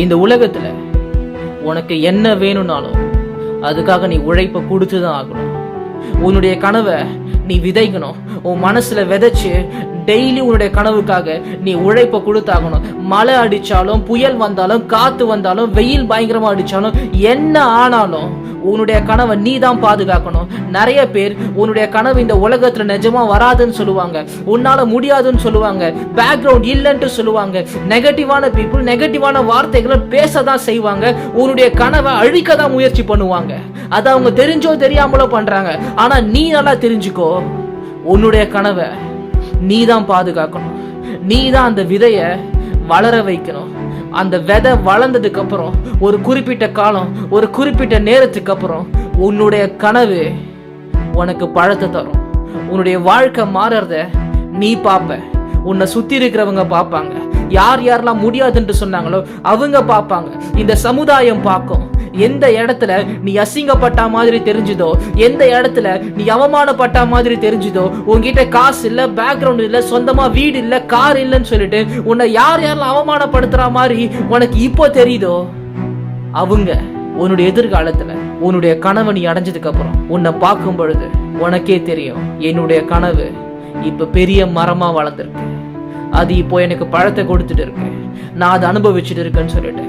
இந்த உலகத்துல உனக்கு என்ன வேணும்னாலும் அதுக்காக நீ உழைப்ப கொடுத்துதான் ஆகணும். உன்னுடைய கனவை நீ விதைக்கணும். உன் மனசுல விதைச்சு டெய்லி உன்னுடைய கனவுக்காக நீ உழைப்ப கொடுத்தாகணும். மழை அடிச்சாலும், புயல் வந்தாலும், காத்து வந்தாலும், வெயில் பயங்கரமா அடிச்சாலும், என்ன ஆனாலும் உன்னுடைய கனவை நீ தான் பாதுகாக்கணும். நிறைய பேர் உன்னுடைய கனவு இந்த உலகத்துல நிஜமா வராதுன்னு சொல்லுவாங்க, உன்னால முடியாதுன்னு சொல்லுவாங்க, பேக்ரவுண்ட் இல்லைன்னு சொல்லுவாங்க. நெகட்டிவான பீப்புள் நெகட்டிவான வார்த்தைகளை பேசதான் செய்வாங்க. உன்னுடைய கனவை அழிக்க தான் முயற்சி பண்ணுவாங்க. அதை அவங்க தெரிஞ்சோ தெரியாமலோ பண்றாங்க. ஆனா நீ நல்லா தெரிஞ்சுக்கோ, உன்னுடைய கனவை நீ தான் பாதுகாக்கணும். நீ தான் அந்த விதைய வளர வைக்கணும். அந்த விதை வளர்ந்ததுக்கு அப்புறம் ஒரு குறிப்பிட்ட காலம், ஒரு குறிப்பிட்ட நேரத்துக்கு அப்புறம் உன்னுடைய கனவு உனக்கு பழத்தை தரும். உன்னுடைய வாழ்க்கை மாறறத நீ பாப்ப, உன்னை சுத்தி இருக்கிறவங்க பாப்பாங்க. யார் யாரெல்லாம் முடியாதுன்னு சொன்னாங்களோ அவங்க பாப்பாங்க. இந்த சமுதாயம் பார்க்கும். எந்த இடத்துல நீ அசிங்கப்பட்ட மாதிரி தெரிஞ்சுதோ, எந்த இடத்துல நீ அவமானப்பட்ட மாதிரி தெரிஞ்சுதோ, உன்கிட்ட காசு இல்ல, பேக்ரவுண்ட் இல்ல, சொந்தமா வீடு இல்ல, கார் இல்லைன்னு சொல்லிட்டு உன்னை யார் யாரெல்லாம் அவமானப்படுத்துற மாதிரி உனக்கு இப்போ தெரியுதோ, அவங்க உன்னுடைய எதிர்காலத்துல உன்னுடைய கனவை நீ அடைஞ்சதுக்கு அப்புறம் உன்னை பார்க்கும் பொழுது உனக்கே தெரியும், என்னுடைய கனவு இப்ப பெரிய மரமா வளர்ந்துருக்கு, அது இப்போ எனக்கு பழத்தை கொடுத்துட்டு இருக்கு, நான் அதை அனுபவிச்சுட்டு இருக்கேன்னு சொல்லிட்டு